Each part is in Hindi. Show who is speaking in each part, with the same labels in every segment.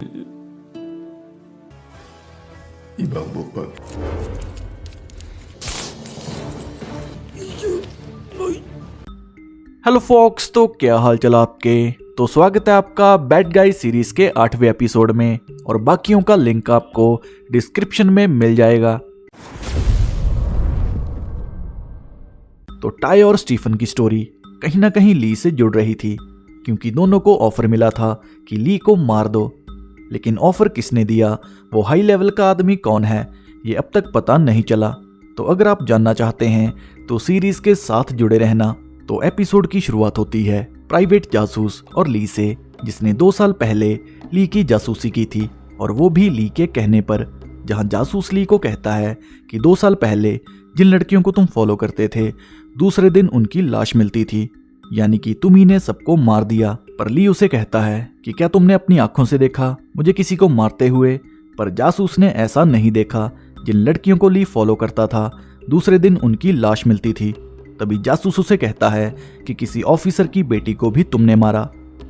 Speaker 1: 이 방법만
Speaker 2: हेलो फॉक्स, तो क्या हाल चाल आपके। तो स्वागत है आपका बैड गाइज सीरीज के 8वें एपिसोड में, और बाकियों का लिंक आपको डिस्क्रिप्शन में मिल जाएगा। तो टाई और स्टीफन की स्टोरी कहीं ना कहीं ली से जुड़ रही थी, क्योंकि दोनों को ऑफर मिला था कि ली को मार दो। लेकिन ऑफर किसने दिया, वो हाई लेवल का आदमी कौन है, ये अब तक पता नहीं चला। तो अगर आप जानना चाहते हैं तो सीरीज के साथ जुड़े रहना। तो एपिसोड की शुरुआत होती है प्राइवेट जासूस और ली से, जिसने 2 साल पहले ली की जासूसी की थी, और वो भी ली के कहने पर। जहां जासूस ली को कहता है कि 2 साल पहले जिन लड़कियों को तुम फॉलो करते थे, दूसरे दिन उनकी लाश मिलती थी, यानी कि तुम ही ने सबको मार दिया। पर ली उसे कहता है कि क्या तुमने अपनी आंखों से देखा मुझे किसी को मारते हुए। पर जासूस ने ऐसा नहीं देखा। जिन लड़कियों को ली फॉलो करता था, दूसरे दिन उनकी लाश मिलती थी। तभी जासूस उसे कहता है कि किसी ऑफिसर की बेटी को भी तुमने मारा,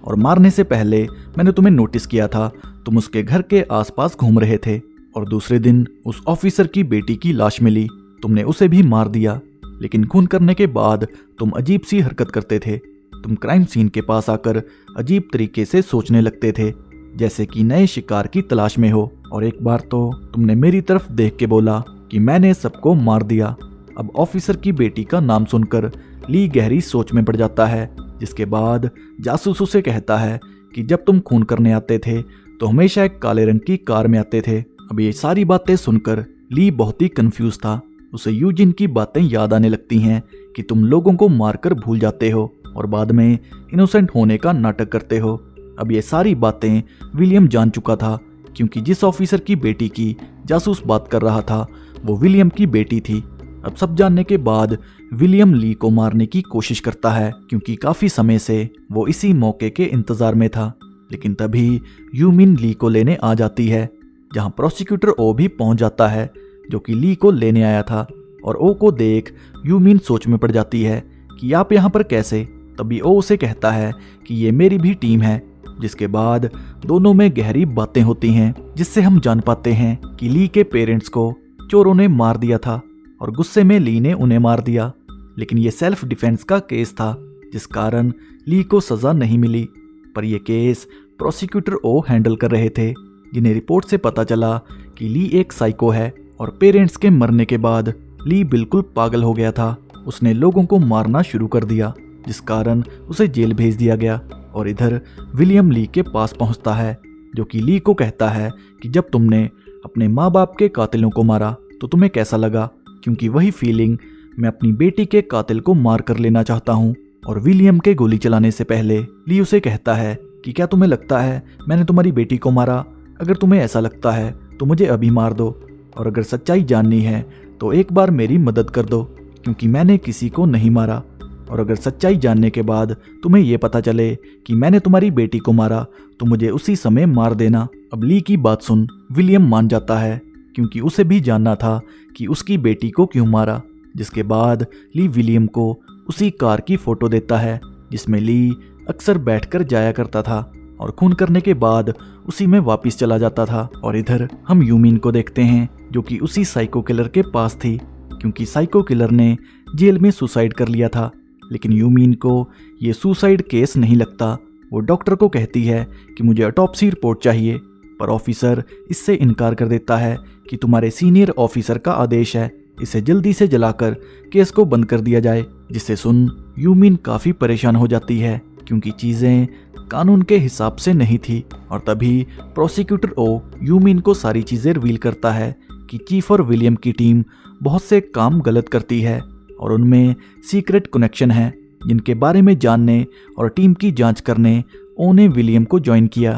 Speaker 2: और मारने से पहले मैंने तुम्हें नोटिस किया था, तुम उसके घर के आसपास घूम रहे थे, और दूसरे दिन उस ऑफिसर की बेटी की लाश मिली, तुमने उसे भी मार दिया। लेकिन खून करने के बाद तुम अजीब सी हरकत करते थे। तुम क्राइम सीन के पास आकर अजीब तरीके से सोचने लगते थे, जैसे कि नए शिकार की तलाश में हो। और एक बार तो तुमने मेरी तरफ देख के बोला कि मैंने सबको मार दिया। अब ऑफिसर की बेटी का नाम सुनकर ली गहरी सोच में पड़ जाता है, जिसके बाद जासूस उसे कहता है कि जब तुम खून करने आते थे तो हमेशा एक काले रंग की कार में आते थे। अब ये सारी बातें सुनकर ली बहुत ही कंफ्यूज था। उसे यूजिन की बातें याद आने लगती हैं कि तुम लोगों को मारकर भूल जाते हो और बाद में इनोसेंट होने का नाटक करते हो। अब ये सारी बातें विलियम जान चुका था, क्योंकि जिस ऑफिसर की बेटी की जासूस बात कर रहा था वो विलियम की बेटी थी। अब सब जानने के बाद विलियम ली को मारने की कोशिश करता है, क्योंकि काफी समय से वो इसी मौके के इंतजार में था। लेकिन तभी यूमिन ली को लेने आ जाती है, जहां प्रोसिक्यूटर ओ भी पहुंच जाता है, जो कि ली को लेने आया था। और ओ को देख यूमिन सोच में पड़ जाती है कि आप यहाँ पर कैसे। तभी ओ उसे कहता है कि ये मेरी भी टीम है। जिसके बाद दोनों में गहरी बातें होती हैं, जिससे हम जान पाते हैं कि ली के पेरेंट्स को चोरों ने मार दिया था, और गुस्से में ली ने उन्हें मार दिया। लेकिन ये सेल्फ डिफेंस का केस था, जिस कारण ली को सजा नहीं मिली। पर यह केस प्रोसिक्यूटर ओ हैंडल कर रहे थे, जिन्हें रिपोर्ट से पता चला कि ली एक साइको है, और पेरेंट्स के मरने के बाद ली बिल्कुल पागल हो गया था। उसने लोगों को मारना शुरू कर दिया, जिस कारण उसे जेल भेज दिया गया। और इधर विलियम ली के पास पहुंचता है, जो कि ली को कहता है कि जब तुमने अपने माँ बाप के कातिलों को मारा तो तुम्हें कैसा लगा, क्योंकि वही फीलिंग मैं अपनी बेटी के कातिल को मार कर लेना चाहता हूँ। और विलियम के गोली चलाने से पहले ली उसे कहता है कि क्या तुम्हें लगता है मैंने तुम्हारी बेटी को मारा? अगर तुम्हें ऐसा लगता है तो मुझे अभी मार दो, और अगर सच्चाई जाननी है तो एक बार मेरी मदद कर दो, क्योंकि मैंने किसी को नहीं मारा। और अगर सच्चाई जानने के बाद तुम्हें यह पता चले कि मैंने तुम्हारी बेटी को मारा तो मुझे उसी समय मार देना। अब ली की बात सुन विलियम मान जाता है, क्योंकि उसे भी जानना था कि उसकी बेटी को क्यों मारा। जिसके बाद ली विलियम को उसी कार की फोटो देता है, जिसमें ली अक्सर बैठकर जाया करता था, और खून करने के बाद उसी में वापस चला जाता था। और इधर हम यूमिन को देखते हैं, जो कि उसी साइको किलर के पास थी, क्योंकि साइको किलर ने जेल में सुसाइड कर लिया था। लेकिन यूमिन को ये सुसाइड केस नहीं लगता। वो डॉक्टर को कहती है कि मुझे ऑटोप्सी रिपोर्ट चाहिए, पर ऑफिसर इससे इनकार कर देता है कि तुम्हारे सीनियर ऑफिसर का आदेश है, इसे जल्दी से जलाकर केस को बंद कर दिया जाए। जिसे सुन यूमिन काफ़ी परेशान हो जाती है, क्योंकि चीज़ें कानून के हिसाब से नहीं थी। और तभी प्रोसिक्यूटर ओ यूमिन को सारी चीज़ें रिवील करता है कि चीफ और विलियम की टीम बहुत से काम गलत करती है, और उनमें सीक्रेट कनेक्शन है, जिनके बारे में जानने और टीम की जांच करने ओ ने विलियम को ज्वाइन किया,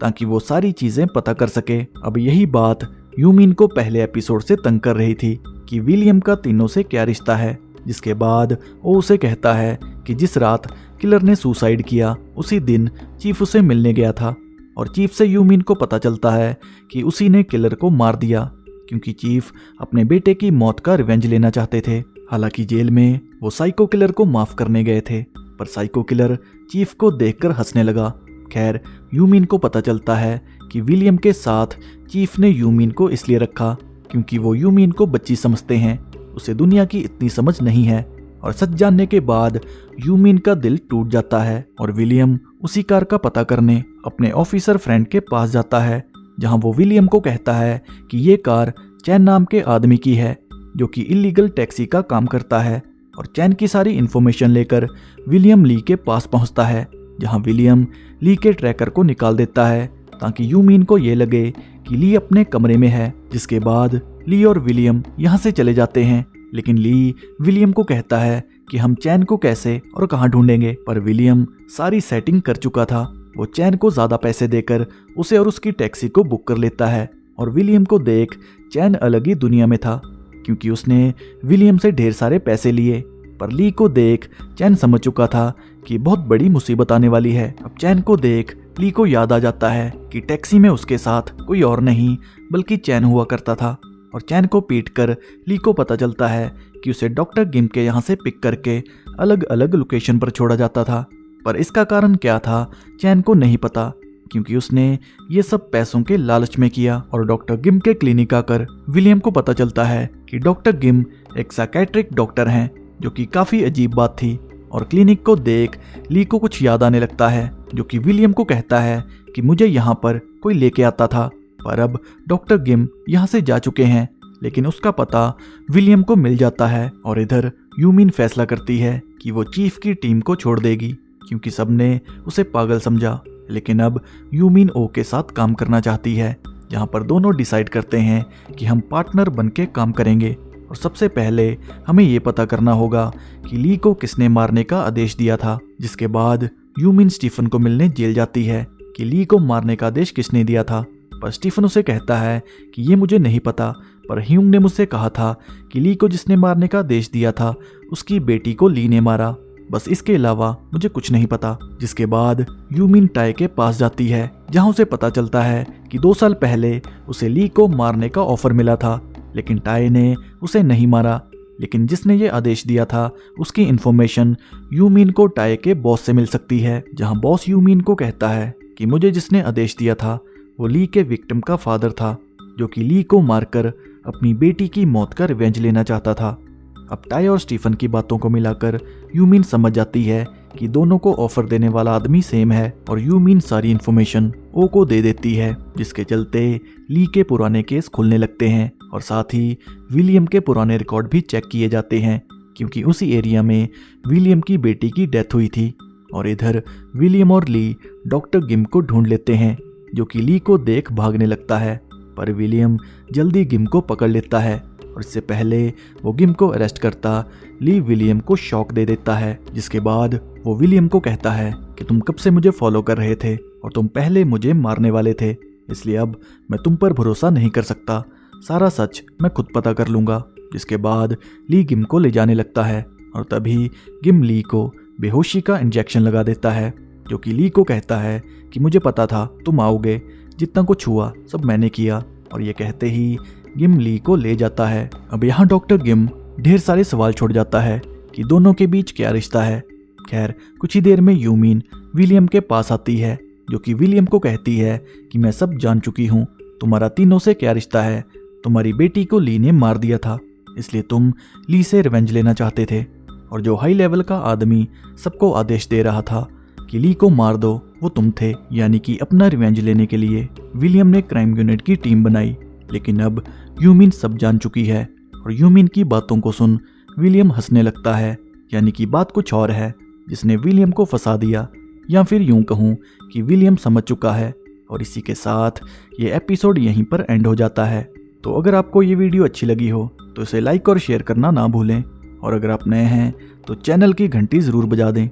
Speaker 2: ताकि वो सारी चीज़ें पता कर सके। अब यही बात यूमिन को पहले एपिसोड से तंग कर रही थी कि विलियम का तीनों से क्या रिश्ता है। जिसके बाद वो उसे कहता है कि जिस रात किलर ने सुसाइड किया उसी दिन चीफ उसे मिलने गया था, और चीफ से यूमिन को पता चलता है कि उसी ने किलर को मार दिया, क्योंकि चीफ अपने बेटे की मौत का रिवेंज लेना चाहते थे। हालांकि जेल में वो साइको किलर को माफ करने गए थे, पर साइको किलर चीफ को देखकर हंसने लगा। खैर यूमिन को पता चलता है कि विलियम के साथ चीफ ने यूमिन को इसलिए रखा क्योंकि वो यूमिन को बच्ची समझते हैं, उसे दुनिया की इतनी समझ नहीं है। और सच जानने के बाद यूमिन का दिल टूट जाता है और विलियम उसी कार का पता करने अपने ऑफिसर फ्रेंड के पास जाता है, जहां वो विलियम को कहता है कि ये कार चैन नाम के आदमी की है जो कि इलीगल टैक्सी का काम करता है। और चैन की सारी इन्फॉर्मेशन लेकर विलियम ली के पास पहुंचता है, जहां विलियम ली के ट्रैकर को निकाल देता है ताकि यूमिन को ये लगे कि ली अपने कमरे में है। जिसके बाद ली और विलियम यहाँ से चले जाते हैं, लेकिन ली विलियम को कहता है कि हम चैन को कैसे और कहाँ ढूंढेंगे। पर विलियम सारी सेटिंग कर चुका था, वो चैन को ज्यादा पैसे देकर उसे और उसकी टैक्सी को बुक कर लेता है। और विलियम को देख चैन अलग ही दुनिया में था क्योंकि उसने विलियम से ढेर सारे पैसे लिए। पर ली को देख चैन समझ चुका था कि बहुत बड़ी मुसीबत आने वाली है। अब चैन को देख ली को याद आ जाता है कि टैक्सी में उसके साथ कोई और नहीं बल्कि चैन हुआ करता था। और चैन को पीट कर ली को पता चलता है कि उसे डॉक्टर गिम के यहाँ से पिक करके अलग अलग लोकेशन पर छोड़ा जाता था। पर इसका कारण क्या था चैन को नहीं पता क्योंकि उसने ये सब पैसों के लालच में किया। और डॉक्टर गिम के क्लिनिक आकर विलियम को पता चलता है कि डॉक्टर गिम एक साइकेट्रिक डॉक्टर हैं, जो कि काफी अजीब बात थी। और क्लिनिक को देख ली को कुछ याद आने लगता है, जो कि विलियम को कहता है कि मुझे यहाँ पर कोई लेके आता था, पर अब डॉक्टर गिम यहाँ से जा चुके हैं। लेकिन उसका पता विलियम को मिल जाता है। और इधर यूमिन फैसला करती है कि वो चीफ की टीम को छोड़ देगी क्योंकि सबने उसे पागल समझा। लेकिन अब यूमिन ओ के साथ काम करना चाहती है, जहाँ पर दोनों डिसाइड करते हैं कि हम पार्टनर बन के काम करेंगे। और सबसे पहले हमें ये पता करना होगा कि ली को किसने मारने का आदेश दिया था। जिसके बाद यूमिन स्टीफन को मिलने जेल जाती है कि ली को मारने का आदेश किसने दिया था। पर स्टीफन उसे कहता है कि ये मुझे नहीं पता, पर ह्यूंग ने मुझसे कहा था कि ली को जिसने मारने का आदेश दिया था उसकी बेटी को ली ने मारा, बस इसके अलावा मुझे कुछ नहीं पता। जिसके बाद यूमिन टाई के पास जाती है, जहां उसे पता चलता है कि 2 साल पहले उसे ली को मारने का ऑफर मिला था, लेकिन टाई ने उसे नहीं मारा। लेकिन जिसने ये आदेश दिया था उसकी इन्फॉर्मेशन यूमिन को टाई के बॉस से मिल सकती है, जहां बॉस यूमिन को कहता है कि मुझे जिसने आदेश दिया था वो ली के विक्टिम का फादर था, जो कि ली को मारकर अपनी बेटी की मौत का रिवेंज लेना चाहता था। अब टाई और स्टीफन की बातों को मिलाकर यूमिन समझ जाती है कि दोनों को ऑफर देने वाला आदमी सेम है। और यूमिन सारी इन्फॉर्मेशन ओ को दे देती है, जिसके चलते ली के पुराने केस खुलने लगते हैं। और साथ ही विलियम के पुराने रिकॉर्ड भी चेक किए जाते हैं क्योंकि उसी एरिया में विलियम की बेटी की डेथ हुई थी। और इधर विलियम और ली डॉक्टर गिम को ढूंढ लेते हैं, जो कि ली को देख भागने लगता है। पर विलियम जल्दी गिम को पकड़ लेता है और इससे पहले वो गिम को अरेस्ट करता ली विलियम को शॉक दे देता है। जिसके बाद वो विलियम को कहता है कि तुम कब से मुझे फॉलो कर रहे थे और तुम पहले मुझे मारने वाले थे, इसलिए अब मैं तुम पर भरोसा नहीं कर सकता, सारा सच मैं खुद पता कर लूंगा। जिसके बाद ली गिम को ले जाने लगता है और तभी गिम ली को बेहोशी का इंजेक्शन लगा देता है, जो कि ली को कहता है कि मुझे पता था तुम आओगे, जितना कुछ हुआ सब मैंने किया। और ये कहते ही गिम ली को ले जाता है। अब यहाँ डॉक्टर गिम ढेर सारे सवाल छोड़ जाता है कि दोनों के बीच क्या रिश्ता है। खैर कुछ ही देर में यूमिन विलियम के पास आती है, जो कि विलियम को कहती है कि मैं सब जान चुकी हूँ, तुम्हारा तीनों से क्या रिश्ता है। तुम्हारी बेटी को ली ने मार दिया था, इसलिए तुम ली से रिवेंज लेना चाहते थे। और जो हाई लेवल का आदमी सबको आदेश दे रहा था कि ली को मार दो, वो तुम थे। यानी कि अपना रिवेंज लेने के लिए विलियम ने क्राइम यूनिट की टीम बनाई। लेकिन अब यूमिन सब जान चुकी है और यूमिन की बातों को सुन विलियम हंसने लगता है। यानी कि बात कुछ और है जिसने विलियम को फंसा दिया, या फिर यूं कहूं कि विलियम समझ चुका है। और इसी के साथ ये एपिसोड यहीं पर एंड हो जाता है। तो अगर आपको ये वीडियो अच्छी लगी हो तो इसे लाइक और शेयर करना ना भूलें। और अगर आप नए हैं तो चैनल की घंटी ज़रूर बजा दें